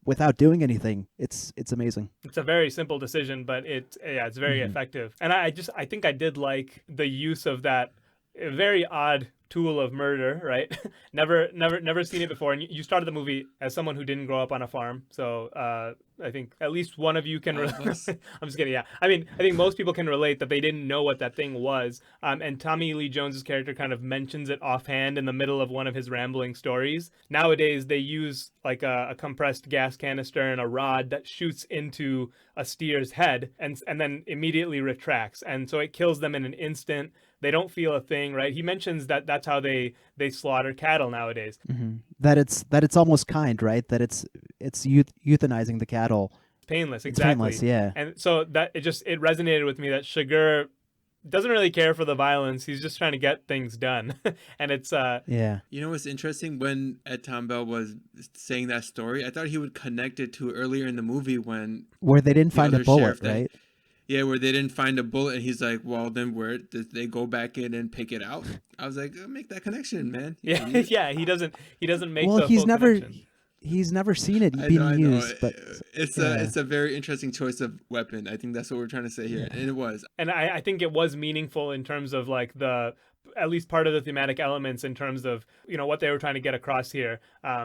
without doing anything. It's amazing. It's a very simple decision, but it's very effective. And I think I did like the use of that very odd tool of murder, right? Never seen it before. And you started the movie as someone who didn't grow up on a farm, so I think at least one of you can. All of us. I'm just kidding. Yeah, I mean, I think most people can relate that they didn't know what that thing was. And Tommy Lee Jones's character kind of mentions it offhand in the middle of one of his rambling stories. Nowadays, they use like a compressed gas canister and a rod that shoots into a steer's head and then immediately retracts, and so it kills them in an instant. They don't feel a thing, right? He mentions that that's how they slaughter cattle nowadays. That it's almost kind, right? That it's euthanizing the cattle. Painless, It's exactly. painless, yeah. And so that it resonated with me that Chigurh doesn't really care for the violence. He's just trying to get things done. And it's Yeah. You know what's interesting? When Ed Tom Bell was saying that story, I thought he would connect it to earlier in the movie when Where they didn't the find a other bullet, sheriff that- right? Yeah, where they didn't find a bullet, and he's like, "Well, then where did they go back in and pick it out?" I was like, "Make that connection, man." you yeah, idiot." yeah, he doesn't make Well, the he's full never connection. he's never seen it I being know, I know. used, but It's yeah. it's a very interesting choice of weapon. I think that's what we're trying to say here, and it was. And I think it was meaningful in terms of like at least part of the thematic elements in terms of what they were trying to get across here,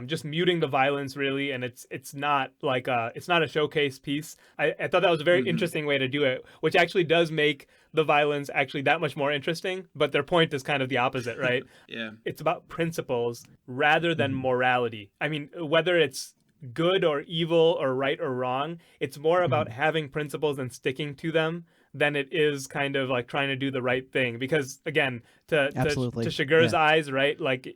just muting the violence really. And it's not like it's not a showcase piece. I thought that was a very interesting way to do it, which actually does make the violence actually that much more interesting, but their point is kind of the opposite, right? Yeah. It's about principles rather than morality. I mean, whether it's good or evil or right or wrong, it's more about having principles and sticking to them than it is kind of like trying to do the right thing. Because again, to Absolutely. Chigurh's Yeah. eyes, right? Like,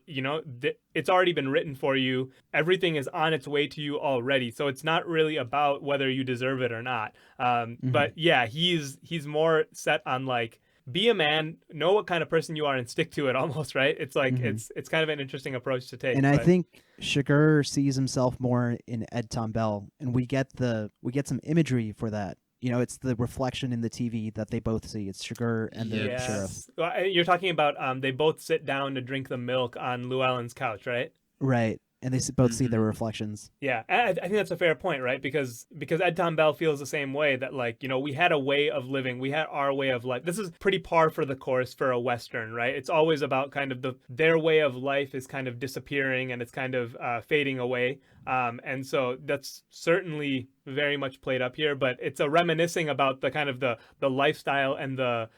it's already been written for you. Everything is on its way to you already. So it's not really about whether you deserve it or not. But yeah, he's more set on like, be a man, know what kind of person you are, and stick to it almost, right? It's like it's kind of an interesting approach to take. and I but- think Chigurh sees himself more in Ed Tom Bell, and we get some imagery for that. It's the reflection in the TV that they both see. It's Chigurh and the Yes. sheriff. Well, you're talking about they both sit down to drink the milk on Llewellyn's couch, right? Right. And they both see their reflections. Yeah, I think that's a fair point, right? Because Ed Tom Bell feels the same way that like, we had a way of living, we had our way of life. This is pretty par for the course for a Western, right? It's always about kind of their way of life is kind of disappearing and it's kind of fading away. And so that's certainly very much played up here, but it's a reminiscing about the kind of the lifestyle and the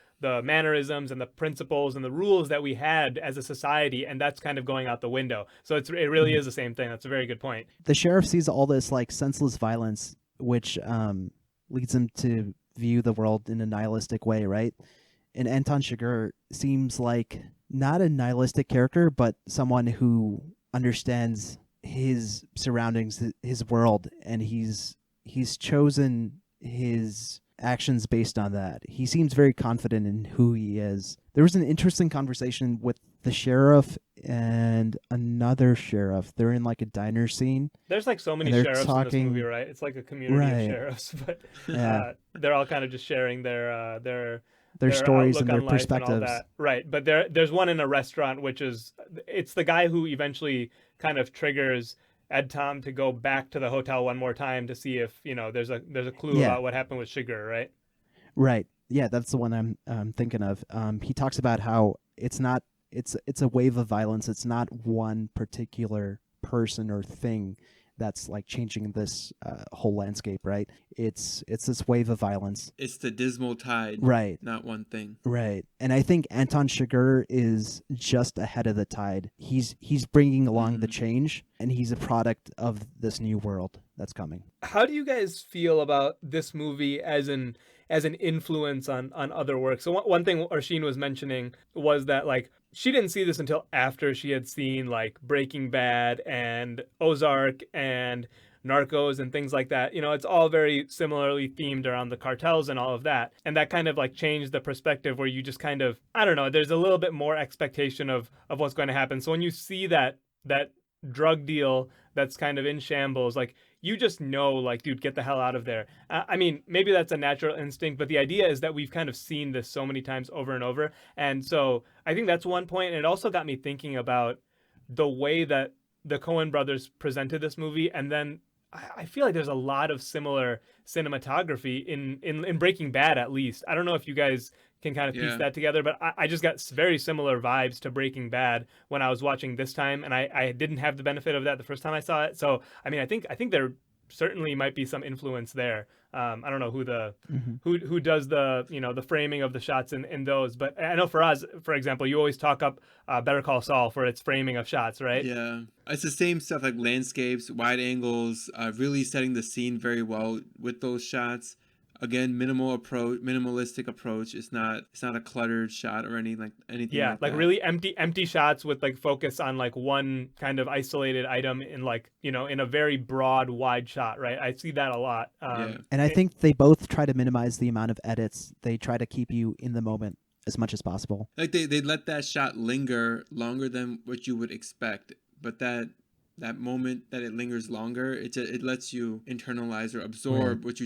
mannerisms and the principles and the rules that we had as a society, and that's kind of going out the window. So it really is the same thing. That's a very good point. The sheriff sees all this like senseless violence, which leads him to view the world in a nihilistic way, right? And Anton Chigurh seems like not a nihilistic character, but someone who understands his surroundings, his world, and he's chosen his actions based on that. He seems very confident in who he is. There was an interesting conversation with the sheriff and another sheriff. They're in like a diner scene. There's like so many And they're sheriffs in talking- this movie, right? It's like a community Right. of sheriffs, but Yeah. they're all kind of just sharing their Their stories and outlook their on life perspectives. and all that. Right, but there's one in a restaurant, which is it's the guy who eventually kind of triggers Ed Tom to go back to the hotel one more time to see if there's a clue Yeah. about what happened with Chigurh, right? Right. Yeah, that's the one I'm thinking of. He talks about how it's a wave of violence. It's not one particular person or thing that's like changing this whole landscape, right? It's this wave of violence. It's the dismal tide, Right. not one thing. Right. And I think Anton Chigurh is just ahead of the tide. He's bringing along the change, and he's a product of this new world that's coming. How do you guys feel about this movie as an influence on other works? So one thing Oisin was mentioning was that like she didn't see this until after she had seen like Breaking Bad and Ozark and Narcos and things like that. It's all very similarly themed around the cartels and all of that. And that kind of like changed the perspective where you just kind of, I don't know, there's a little bit more expectation of what's going to happen. So when you see that drug deal that's kind of in shambles, like you just know, like, dude, get the hell out of there. I mean, maybe that's a natural instinct, but the idea is that we've kind of seen this so many times over and over. And so I think that's one point. And it also got me thinking about the way that the Coen brothers presented this movie and then I feel like there's a lot of similar cinematography in Breaking Bad, at least. I don't know if you guys can kind of piece Yeah. that together, but I just got very similar vibes to Breaking Bad when I was watching this time, and I didn't have the benefit of that the first time I saw it. So I mean, I think there certainly might be some influence there. I don't know Hmm. who does the the framing of the shots in those, but I know Faraz, for example, you always talk up Better Call Saul for its framing of shots, right? Yeah, it's the same stuff like landscapes, wide angles, really setting the scene very well with those shots. Again, minimalistic approach. It's not a cluttered shot or anything Yeah, like like that. really empty shots with like focus on like one kind of isolated item in like in a very broad wide shot, right? I see that a lot. Yeah, And I think they both try to minimize the amount of edits. They try to keep you in the moment as much as possible. like they let that shot linger longer than what you would expect, but that moment that it lingers longer, it lets you internalize or absorb what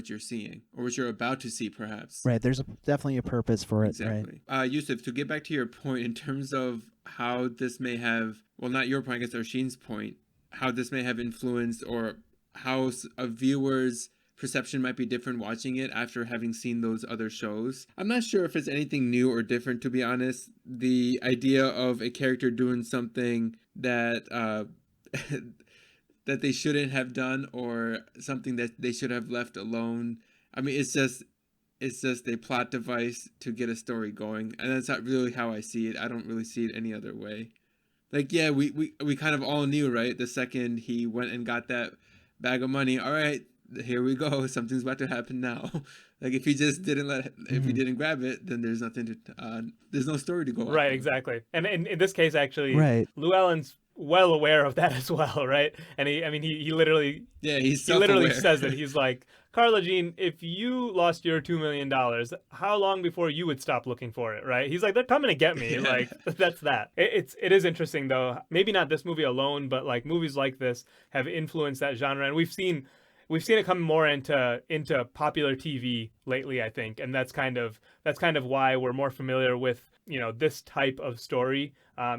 you're seeing or what you're about to see, perhaps. Right. There's definitely a purpose for it. Right. Exactly. Yusuf, to get back to your point in terms of how this may have, well, not your point, I guess, Arsheen's point, how this may have influenced or how a viewer's perception might be different watching it after having seen those other shows. I'm not sure if it's anything new or different, to be honest. The idea of a character doing something that that they shouldn't have done or something that they should have left alone. I mean, it's just a plot device to get a story going, and that's not really how I see it. I don't really see it any other way. Like, yeah, we kind of all knew, right? The second he went and got that bag of money, all right, here we go. Something's about to happen now. Like, if he just didn't if he didn't grab it, then there's nothing to, there's no story to go Right, off of. exactly. And in this case, actually, Right. Llewellyn's well aware of that as well, right? And he literally Yeah, he's he literally self-aware. says it. He's like, Carla Jean, if you lost your $2 million, how long before you would stop looking for it, right? He's like, they're coming to get me. Yeah. Like, that's that. It is interesting though. Maybe not this movie alone, but like movies like this have influenced that genre, and we've seen it come more into popular TV lately, I think, and that's kind of why we're more familiar with this type of story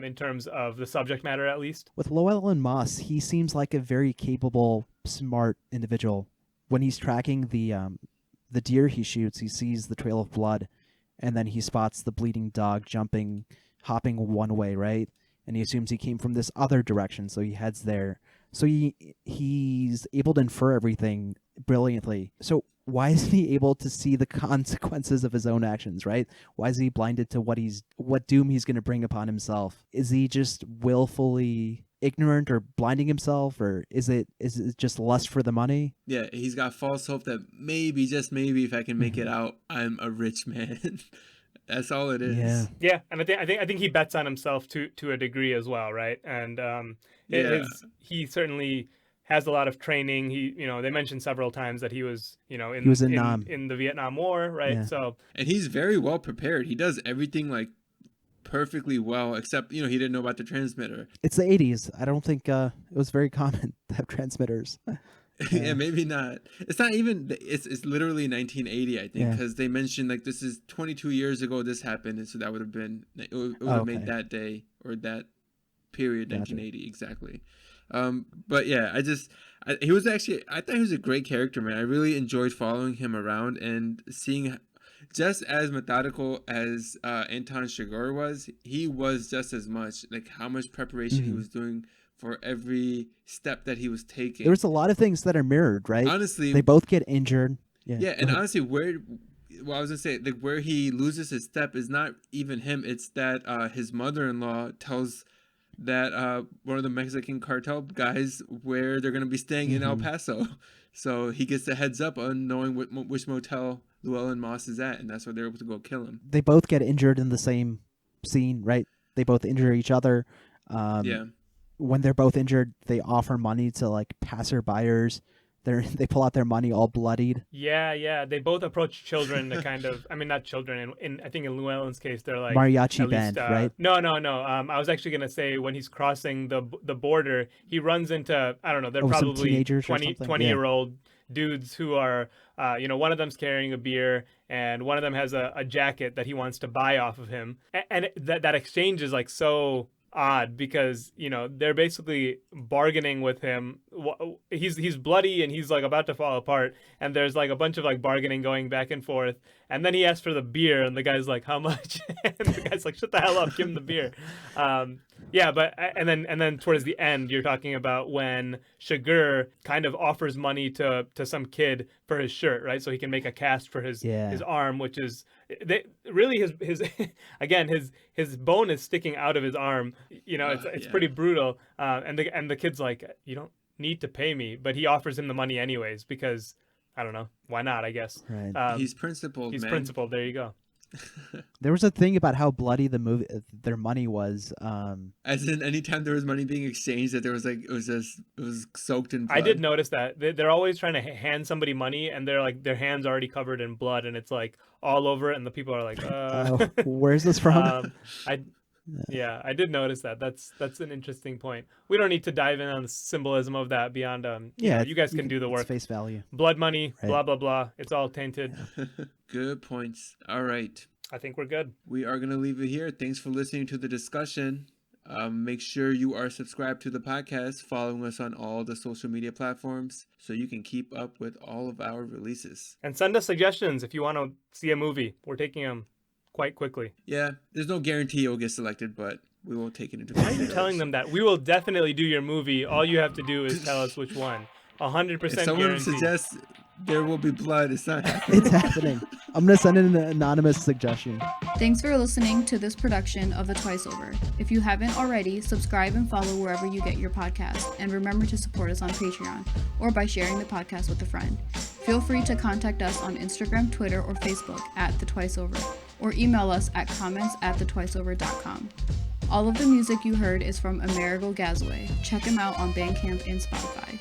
in terms of the subject matter, at least. With Llewellyn Moss, he seems like a very capable, smart individual. When he's tracking the deer he shoots, he sees the trail of blood, and then he spots the bleeding dog hopping one way, right? And he assumes he came from this other direction, so he heads there. So he's able to infer everything brilliantly. So why isn't he able to see the consequences of his own actions, right? Why is he blinded to what doom he's going to bring upon himself? Is he just willfully ignorant or blinding himself, or is it just lust for the money? Yeah, he's got false hope that maybe, just maybe, if I can make it out, I'm a rich man. That's all it is. Yeah. Yeah, and I think he bets on himself to a degree as well, right? And Yeah. he certainly has a lot of training. He they mentioned several times that he was He was in Nam. in the Vietnam War, right? Yeah. So And he's very well prepared. He does everything like perfectly well, except he didn't know about the transmitter. It's the 80s. I don't think it was very common to have transmitters. Yeah, maybe not. It's not even. It's literally 1980, I think, Yeah. because they mentioned like this is 22 years ago this happened, and so that would have been it would have made Okay. that day or that period Gotcha. 1980 exactly. But yeah, he was actually, I thought he was a great character, man. I really enjoyed following him around and seeing, just as methodical as Anton Chigurh was, he was just as much, like how much preparation he Mhm. was doing for every step that he was taking. There's a lot of things that are mirrored, right? Honestly, They both get injured. Yeah. yeah, Go and ahead. honestly, I was gonna say, like, where he loses his step is not even him. It's that his mother-in-law tells that one of the Mexican cartel guys where they're gonna be staying in El Mhm. Paso, so he gets the heads up on knowing which motel Llewellyn Moss is at, and that's why they're able to go kill him. They both get injured in the same scene, right? They both injure each other. Yeah, When they're both injured, they offer money to like passerbyers. They pull out their money all bloodied. yeah, they both approach children to kind of, I mean, not children. In I think in Llewellyn's case, they're like Mariachi at least, band, right? No. I was actually gonna say when he's crossing the border, he runs into, I don't know, they're Oh, some probably teenagers or 20 something? 20-year-old dudes who are, one of them's carrying a beer and one of them has a jacket that he wants to buy off of him, and that exchange is like so odd because, you know, they're basically bargaining with him. He's bloody and he's like about to fall apart, and there's like a bunch of like bargaining going back and forth, and then he asks for the beer and the guy's like, how much? And the guy's like, shut the hell up, give him the beer. Yeah, but and then towards the end, you're talking about when Chigurh kind of offers money to some kid for his shirt, right? So he can make a cast for his arm, which is really his again his bone is sticking out of his arm. You know, it's pretty brutal. And the kid's like, you don't need to pay me, but he offers him the money anyways because I don't know, why not? I guess. Right. He's principled. He's man. principled. There you go. There was a thing about how bloody their money was. As in, anytime there was money being exchanged, that there was like it was soaked in blood. I did notice that they're always trying to hand somebody money, and they're like their hands already covered in blood, and it's like all over it, and the people are like, where's this from? I did notice that. That's an interesting point. We don't need to dive in on the symbolism of that beyond. You guys can do the work. It's face value. Blood money, right. Blah blah blah. It's all tainted. Good points. All right. I think we're good. We are going to leave it here. Thanks for listening to the discussion. Make sure you are subscribed to the podcast, following us on all the social media platforms so you can keep up with all of our releases. And send us suggestions if you want to see a movie. We're taking them quite quickly. Yeah, there's no guarantee you'll get selected, but we will take it into Why are consideration. you telling them that? We will definitely do your movie. All you have to do is tell us which one. 100% If someone guaranteed. suggests there will be blood, it's not happening. It's happening. I'm going to send in an anonymous suggestion. Thanks for listening to this production of The Twice Over. If you haven't already, subscribe and follow wherever you get your podcast. And remember to support us on Patreon or by sharing the podcast with a friend. Feel free to contact us on Instagram, Twitter, or Facebook at The Twice Over, or email us at comments@thetwiceover.com. All of the music you heard is from Amerigo Gazaway. Check him out on Bandcamp and Spotify.